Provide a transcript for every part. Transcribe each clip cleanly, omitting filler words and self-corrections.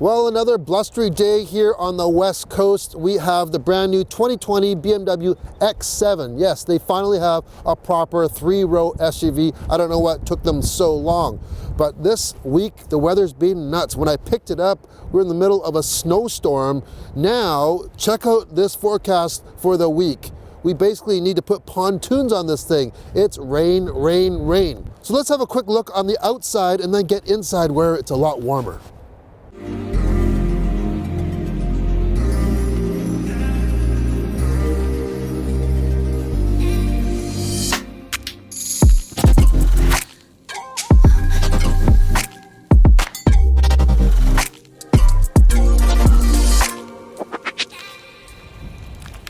Well, another blustery day here on the West Coast. We have the brand new 2020 BMW X7. Yes, they finally have a proper three-row SUV. I don't know what took them so long. But this week, the weather's been nuts. When I picked it up, we're in the middle of a snowstorm. Now, check out this forecast for the week. We basically need to put pontoons on this thing. It's rain, rain, rain. So let's have a quick look on the outside and then get inside where it's a lot warmer.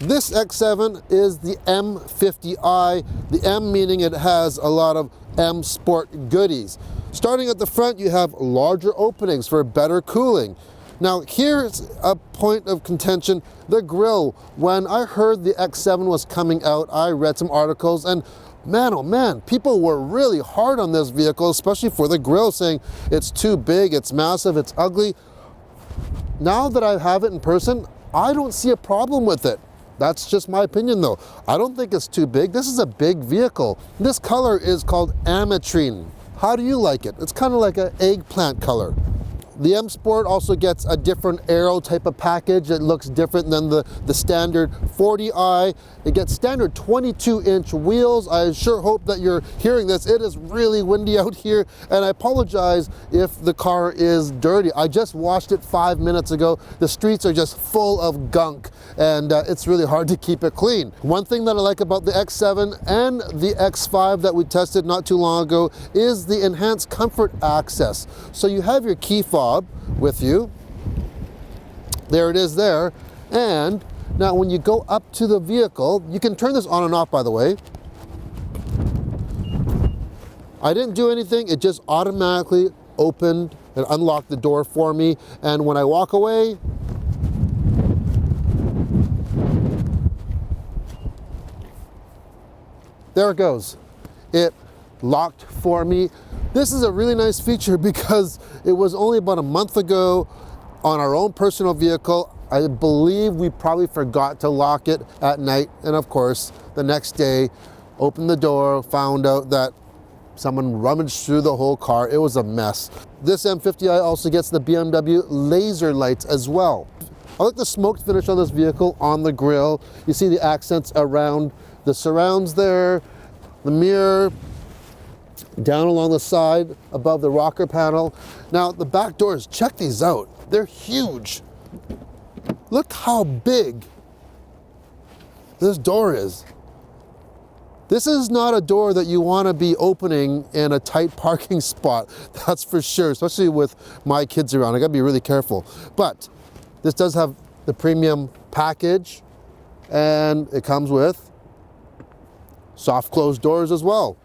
This X7 is the M50i, the M meaning it has a lot of M Sport goodies. Starting at the front, you have larger openings for better cooling. Now here's a point of contention, the grille. When I heard the X7 was coming out, I read some articles and man, oh man, people were really hard on this vehicle, especially for the grille, saying it's too big, it's massive, it's ugly. Now that I have it in person, I don't see a problem with it. That's just my opinion though. I don't think it's too big. This is a big vehicle. This color is called ametrine. How do you like it? It's kind of like an eggplant color. The M Sport also gets a different aero type of package. It looks different than the standard 40i. It gets standard 22-inch wheels. I sure hope that you're hearing this. It is really windy out here, and I apologize if the car is dirty. I just washed it 5 minutes ago. The streets are just full of gunk, and it's really hard to keep it clean. One thing that I like about the X7 and the X5 that we tested not too long ago is the enhanced comfort access. So you have your key fob with you. There it is there. And now when you go up to the vehicle, you can turn this on and off, by the way. I didn't do anything. It just automatically opened and unlocked the door for me. And when I walk away, there it goes. It locked for me. This is a really nice feature because it was only about a month ago on our own personal vehicle. I believe we probably forgot to lock it at night. And of course, the next day, opened the door, found out that someone rummaged through the whole car. It was a mess. This M50i also gets the BMW laser lights as well. I like the smoked finish on this vehicle on the grille. You see the accents around the surrounds there, the mirror, down along the side above the rocker panel. Now the back doors, check these out. They're huge. Look how big this door is. This is not a door that you want to be opening in a tight parking spot, that's for sure, especially with my kids around. I gotta be really careful. But this does have the premium package, and it comes with soft closed doors as well.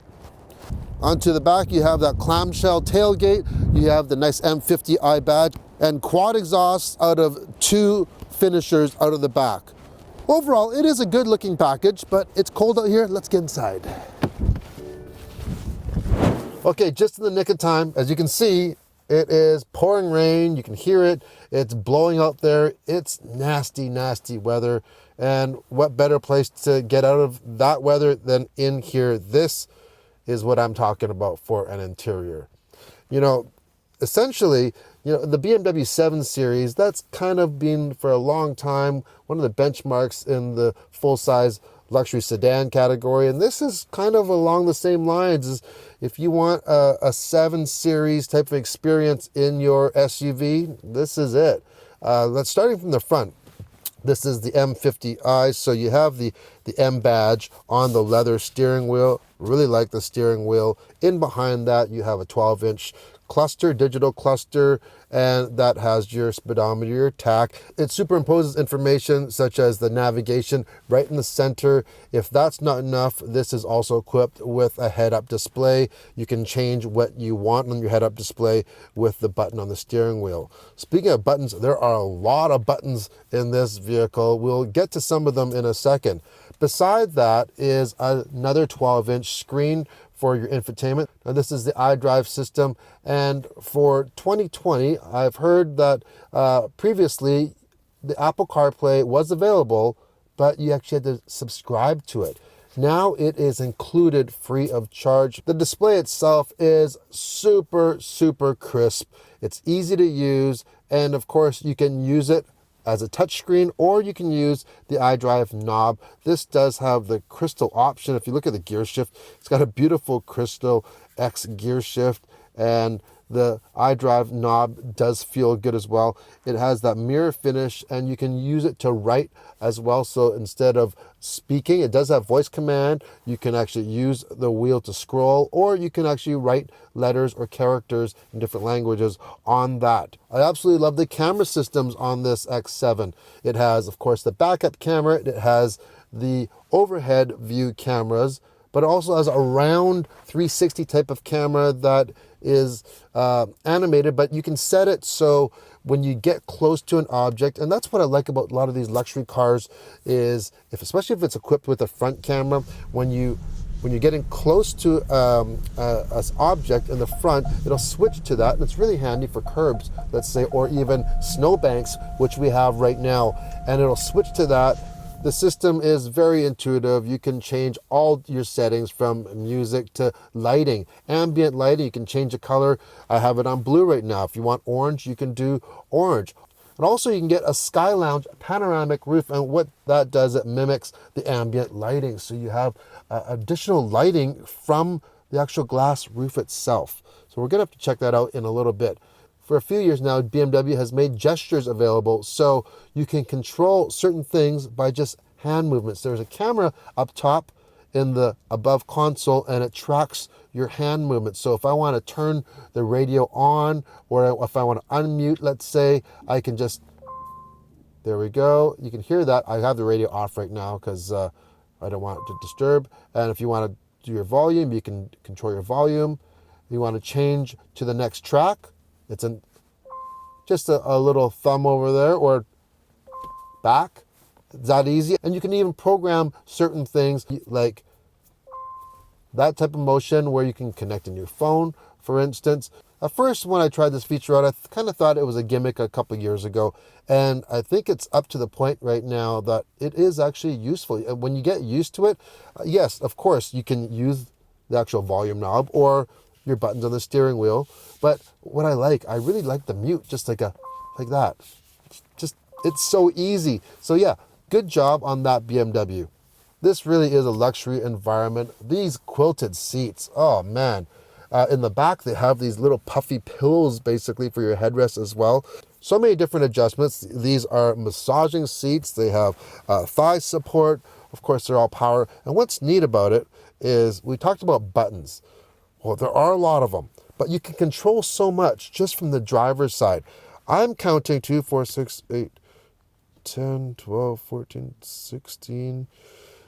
Onto the back, you have that clamshell tailgate. You have the nice M50i badge and quad exhausts out of 2 finishers out of the back. Overall, it is a good looking package, but it's cold out here. Let's get inside. Okay, just in the nick of time. As you can see, it is pouring rain. You can hear it. It's blowing out there. It's nasty, nasty weather. And what better place to get out of that weather than in here? This is what I'm talking about for an interior. You know, essentially, you know, the BMW 7 Series, that's kind of been for a long time one of the benchmarks in the full-size luxury sedan category. And this is kind of along the same lines as if you want a 7 Series type of experience in your SUV, this is it. Let's starting from the front. This is the M50i, so you have the M badge on the leather steering wheel. Really like the steering wheel. In behind that, you have a 12-inch cluster, digital cluster, and that has your speedometer, your tach. It superimposes information such as the navigation right in the center. If that's not enough, this is also equipped with a head-up display. You can change what you want on your head-up display with the button on the steering wheel. Speaking of buttons, there are a lot of buttons in this vehicle. We'll get to some of them in a second. Beside that is another 12-inch screen for your infotainment. Now this is the iDrive system, and for 2020, I've heard that previously the Apple CarPlay was available, but you actually had to subscribe to it. Now it is included free of charge. The display itself is super, super crisp. It's easy to use, and of course you can use it as a touchscreen, or you can use the iDrive knob. This does have the crystal option. If you look at the gear shift, it's got a beautiful crystal X gear shift, and the iDrive knob does feel good as well. It has that mirror finish, and you can use it to write as well. So instead of speaking, it does have voice command. You can actually use the wheel to scroll, or you can actually write letters or characters in different languages on that. I absolutely love the camera systems on this X7. It has, of course, the backup camera. It has the overhead view cameras, but it also has a round 360 type of camera that is animated, but you can set it so when you get close to an object, and that's what I like about a lot of these luxury cars, is especially if it's equipped with a front camera, when you're getting close to an object in the front, it'll switch to that, and it's really handy for curbs, let's say, or even snowbanks, which we have right now, and it'll switch to that. The system is very intuitive. You can change all your settings from music to lighting. Ambient lighting, you can change the color. I have it on blue right now. If you want orange, you can do orange. And also you can get a Sky Lounge panoramic roof, and what that does, it mimics the ambient lighting. So you have additional lighting from the actual glass roof itself. So we're gonna have to check that out in a little bit. For a few years now, BMW has made gestures available, so you can control certain things by just hand movements. There's a camera up top in the above console, and it tracks your hand movements. So if I want to turn the radio on, or if I want to unmute, let's say, I can just, there we go. You can hear that. I have the radio off right now because I don't want it to disturb. And if you want to do your volume, you can control your volume. You want to change to the next track, it's just a little thumb over there, or back. It's that easy. And you can even program certain things like that type of motion where you can connect a new phone, for instance. At first, when I tried this feature out, I kind of thought it was a gimmick a couple years ago. And I think it's up to the point right now that it is actually useful. When you get used to it, yes, of course, you can use the actual volume knob or your buttons on the steering wheel. But what I really like the mute, just like that. It's so easy. So yeah, good job on that, BMW. This really is a luxury environment. These quilted seats, oh man. In the back, they have these little puffy pillows basically for your headrest as well. So many different adjustments. These are massaging seats. They have thigh support. Of course, they're all power. And what's neat about it is we talked about buttons. Well, there are a lot of them, but you can control so much just from the driver's side. I'm counting 2, 4, 6, 8, 10, 12, 14, 16.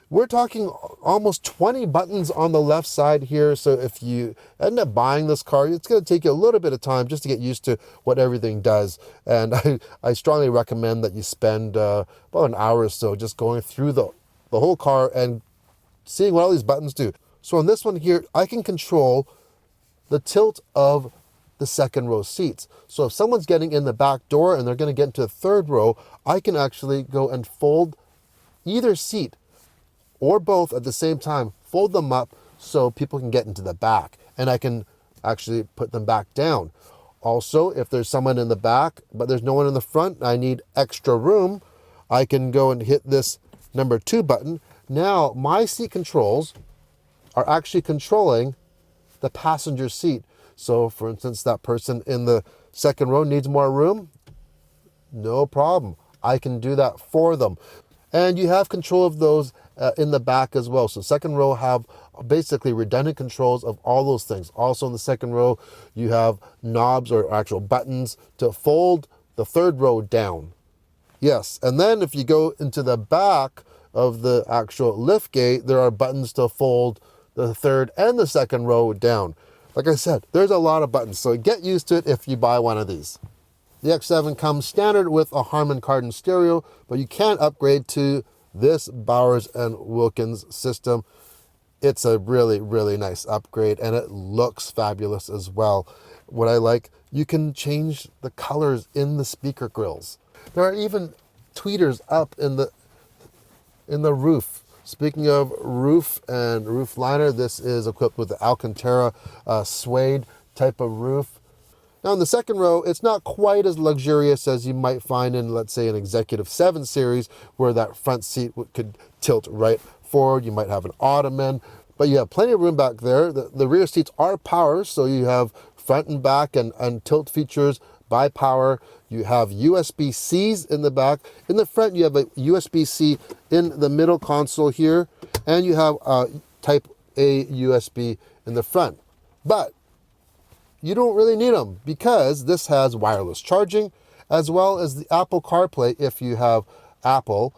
We're talking almost 20 buttons on the left side here. So if you end up buying this car, it's going to take you a little bit of time just to get used to what everything does. And I strongly recommend that you spend about an hour or so just going through the whole car and seeing what all these buttons do. So on this one here, I can control the tilt of the second row seats. So if someone's getting in the back door and they're going to get into the third row, I can actually go and fold either seat or both at the same time, fold them up so people can get into the back, and I can actually put them back down. Also, if there's someone in the back, but there's no one in the front, I need extra room, I can go and hit this number 2 button. Now, my seat controls are actually controlling the passenger seat. So for instance, that person in the second row needs more room, no problem. I can do that for them. And you have control of those in the back as well. So second row have basically redundant controls of all those things. Also in the second row, you have knobs or actual buttons to fold the third row down. Yes, and then if you go into the back of the actual lift gate, there are buttons to fold the third and the second row down. Like I said, there's a lot of buttons, so get used to it if you buy one of these. The X7 comes standard with a Harman Kardon stereo, but you can upgrade to this Bowers & Wilkins system. It's a really, really nice upgrade, and it looks fabulous as well. What I like, you can change the colors in the speaker grills. There are even tweeters up in the roof. Speaking of roof and roof liner, this is equipped with the Alcantara suede type of roof. Now in the second row, it's not quite as luxurious as you might find in, let's say, an Executive 7 Series, where that front seat could tilt right forward. You might have an ottoman, but you have plenty of room back there. The rear seats are power, so you have front and back and tilt features by power. You have USB-Cs in the back. In the front, you have a USB-C in the middle console here, and you have a Type A USB in the front. But you don't really need them, because this has wireless charging, as well as the Apple CarPlay, if you have Apple,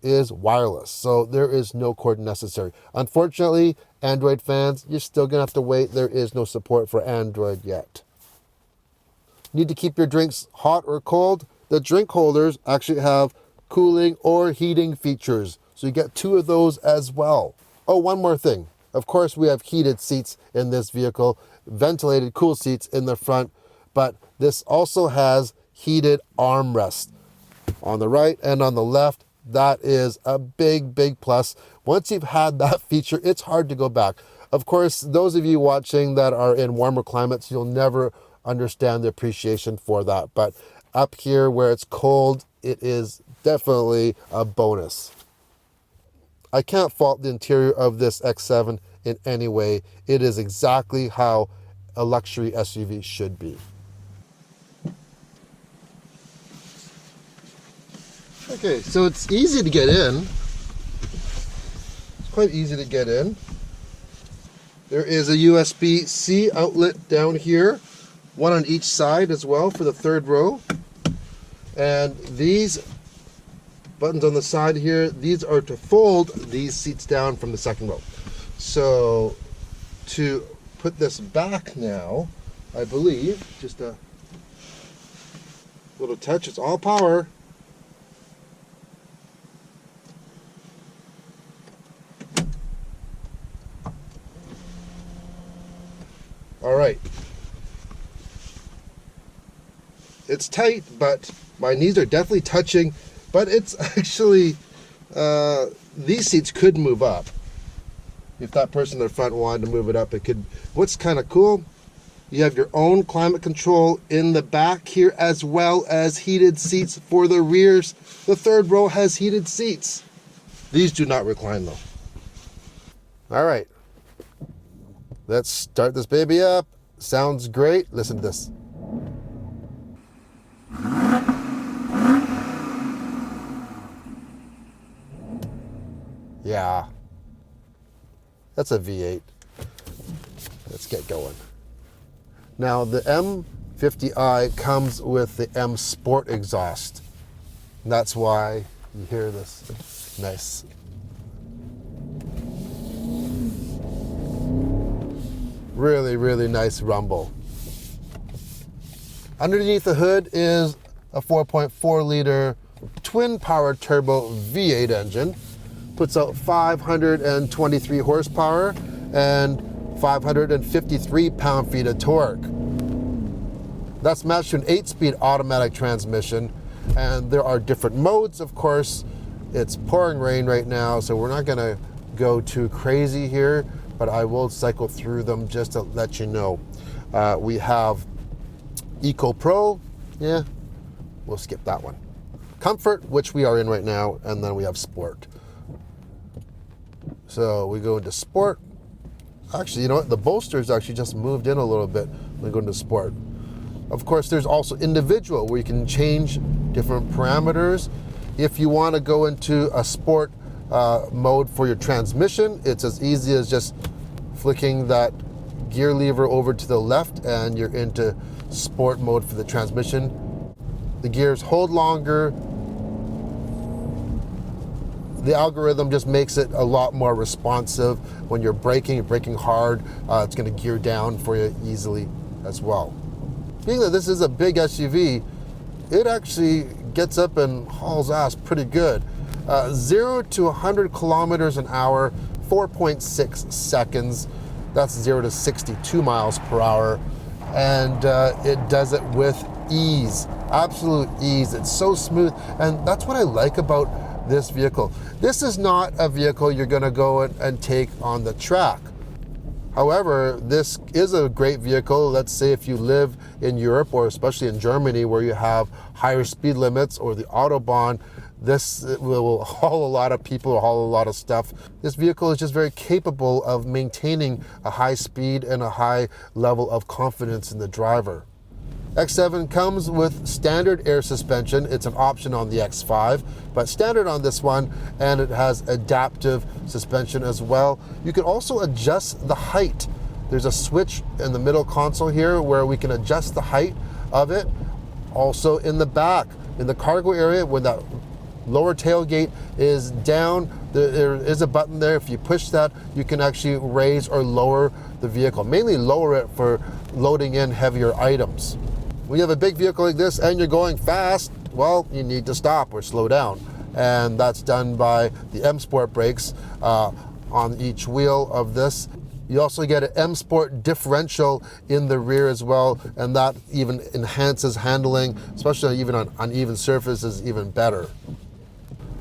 is wireless. So there is no cord necessary. Unfortunately, Android fans, you're still gonna have to wait. There is no support for Android yet. Need to keep your drinks hot or cold? The drink holders actually have cooling or heating features. So you get 2 of those as well. Oh, one more thing. Of course, we have heated seats in this vehicle, ventilated cool seats in the front, but this also has heated armrests on the right and on the left. That is a big, big plus. Once you've had that feature, it's hard to go back. Of course, those of you watching that are in warmer climates, you'll never understand the appreciation for that. But up here where it's cold, it is definitely a bonus. I can't fault the interior of this X7 in any way. It is exactly how a luxury SUV should be. Okay, so it's easy to get in. It's quite easy to get in. There is a USB-C outlet down here, one on each side as well for the third row. And these buttons on the side here, these are to fold these seats down from the second row. So to put this back now, I believe, just a little touch, it's all power. All right. It's tight, but my knees are definitely touching, but it's actually, these seats could move up. If that person in the front wanted to move it up, it could. What's kind of cool, you have your own climate control in the back here, as well as heated seats for the rears. The third row has heated seats. These do not recline though. All right. Let's start this baby up. Sounds great. Listen to this. Yeah, that's a V8. Let's get going. Now the M50i comes with the M Sport exhaust. And that's why you hear this nice. Really, really nice rumble. Underneath the hood is a 4.4 liter twin power turbo V8 engine. Puts out 523 horsepower and 553 pound-feet of torque. That's matched to an 8-speed automatic transmission, and there are different modes, of course. It's pouring rain right now, so we're not gonna go too crazy here, but I will cycle through them just to let you know. We have Eco Pro, yeah, we'll skip that one. Comfort, which we are in right now, and then we have Sport. So we go into Sport. Actually, you know what? The bolsters actually just moved in a little bit when we go into Sport. Of course, there's also Individual, where you can change different parameters. If you want to go into a Sport mode for your transmission, it's as easy as just flicking that gear lever over to the left and you're into Sport mode for the transmission. The gears hold longer. The algorithm just makes it a lot more responsive. When you're braking hard, it's going to gear down for you easily as well. Being that this is a big SUV, it actually gets up and hauls ass pretty good. 0 to 100 kilometers an hour, 4.6 seconds. That's 0 to 62 miles per hour. And it does it with ease, absolute ease. It's so smooth. And that's what I like about this vehicle. This is not a vehicle you're gonna go and take on the track. However, this is a great vehicle. Let's say if you live in Europe, or especially in Germany, where you have higher speed limits or the Autobahn, this will haul a lot of people, haul a lot of stuff. This vehicle is just very capable of maintaining a high speed and a high level of confidence in the driver. X7 comes with standard air suspension. It's an option on the X5, but standard on this one, and it has adaptive suspension as well. You can also adjust the height. There's a switch in the middle console here where we can adjust the height of it. Also in the back, in the cargo area, when that lower tailgate is down, there is a button there. If you push that, you can actually raise or lower the vehicle, mainly lower it for loading in heavier items. When you have a big vehicle like this and you're going fast, well, you need to stop or slow down. And that's done by the M Sport brakes on each wheel of this. You also get an M Sport differential in the rear as well, and that even enhances handling, especially even on uneven surfaces, even better.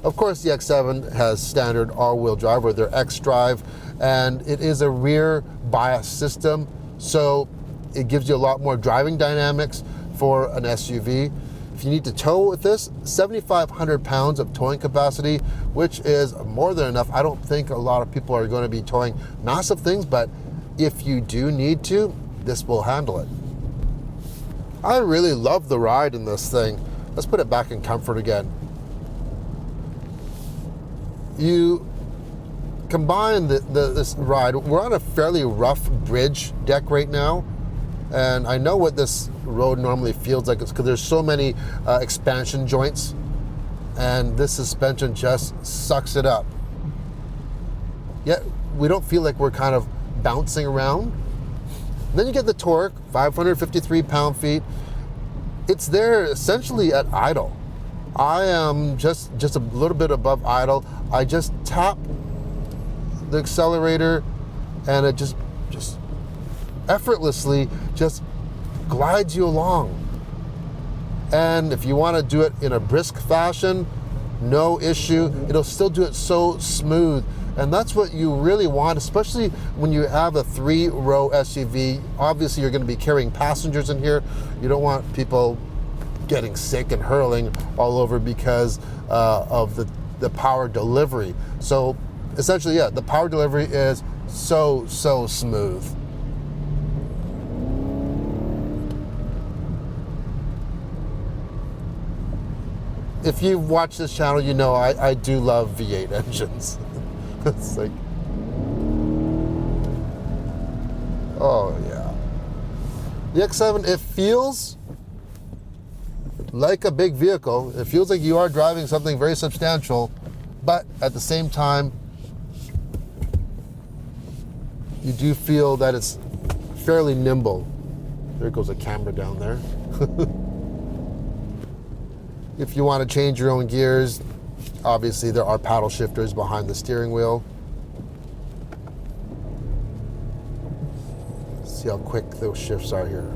Of course, the X7 has standard all-wheel drive, or their X-Drive, and it is a rear bias system, so it gives you a lot more driving dynamics for an SUV. If you need to tow with this, 7,500 pounds of towing capacity, which is more than enough. I don't think a lot of people are going to be towing massive things, but if you do need to, this will handle it. I really love the ride in this thing. Let's put it back in comfort again. You combine this ride. We're on a fairly rough bridge deck right now, and I know what this road normally feels like. It's because there's so many expansion joints, and this suspension just sucks it up. Yet we don't feel like we're kind of bouncing around. And then you get the torque, 553 pound-feet. It's there essentially at idle. I am just a little bit above idle. I just tap the accelerator, and it just effortlessly just glides you along. And if you want to do it in a brisk fashion, no issue. It'll still do it so smooth. And that's what you really want, especially when you have a 3-row SUV. Obviously, you're going to be carrying passengers in here. You don't want people getting sick and hurling all over because of the power delivery. So essentially, yeah, the power delivery is so smooth. If you've watched this channel, you know I do love V8 engines. It's like, oh yeah. The X7, it feels like a big vehicle. It feels like you are driving something very substantial, but at the same time, you do feel that it's fairly nimble. There goes a camera down there. If you want to change your own gears, obviously there are paddle shifters behind the steering wheel. Let's see how quick those shifts are here.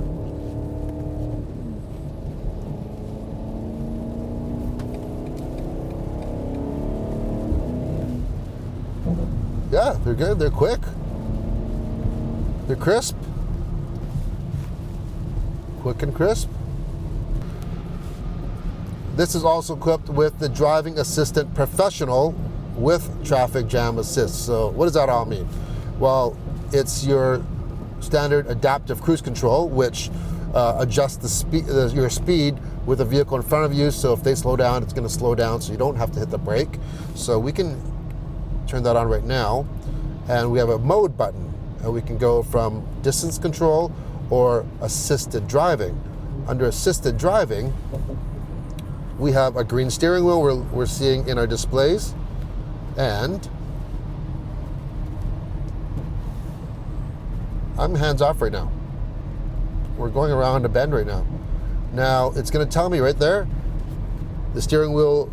Yeah, they're good, they're quick. They're crisp. Quick and crisp. This is also equipped with the Driving Assistant Professional with Traffic Jam Assist. So what does that all mean? Well, it's your standard adaptive cruise control, which adjusts the speed, your speed with a vehicle in front of you. So if they slow down, it's going to slow down, so you don't have to hit the brake. So we can turn that on right now, and we have a mode button, and we can go from distance control or assisted driving. Under assisted driving, we have a green steering wheel we're seeing in our displays, and I'm hands off right now. We're going around a bend right now. Now it's going to tell me right there, the steering wheel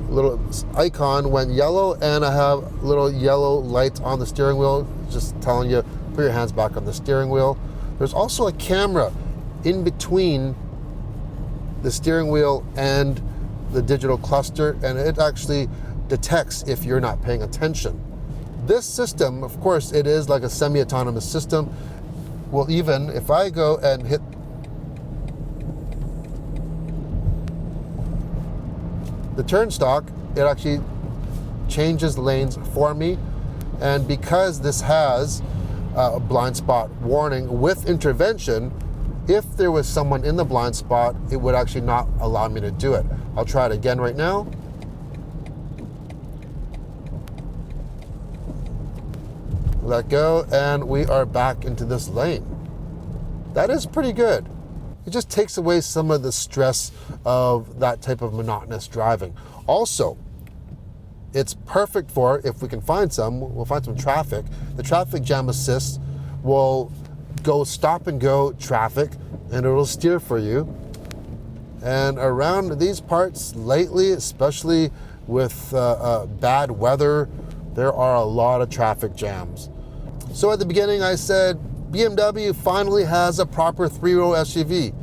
little icon went yellow, and I have little yellow lights on the steering wheel, just telling you, put your hands back on the steering wheel. There's also a camera in between the steering wheel and the digital cluster, and it actually detects if you're not paying attention. This system, of course, it is like a semi-autonomous system. Well, even if I go and hit the turn stalk, it actually changes lanes for me. And because this has a blind spot warning with intervention, if there was someone in the blind spot, it would actually not allow me to do it. I'll try it again right now. Let go, and we are back into this lane. That is pretty good. It just takes away some of the stress of that type of monotonous driving. Also, it's perfect for, if we can find some, we'll find some traffic. The traffic jam assist will go stop and go traffic, and it'll steer for you. And around these parts lately, especially with bad weather, there are a lot of traffic jams. So at the beginning I said, BMW finally has a proper three-row SUV.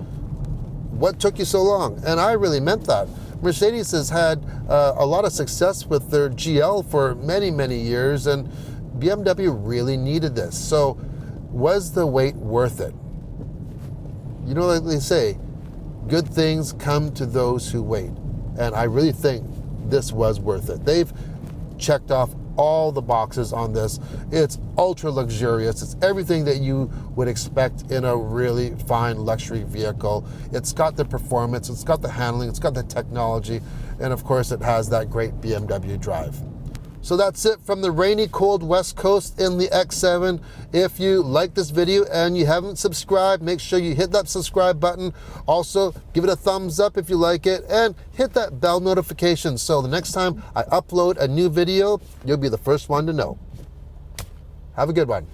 What took you so long? And I really meant that. Mercedes has had a lot of success with their GL for many, many years, and BMW really needed this. So was the wait worth it? You know, like they say, good things come to those who wait. And I really think this was worth it. They've checked off all the boxes on this. It's ultra luxurious. It's everything that you would expect in a really fine luxury vehicle. It's got the performance, it's got the handling, it's got the technology, and of course it has that great BMW drive. So that's it from the rainy, cold West Coast in the X7. If you like this video and you haven't subscribed, make sure you hit that subscribe button. Also, give it a thumbs up if you like it, and hit that bell notification so the next time I upload a new video, you'll be the first one to know. Have a good one.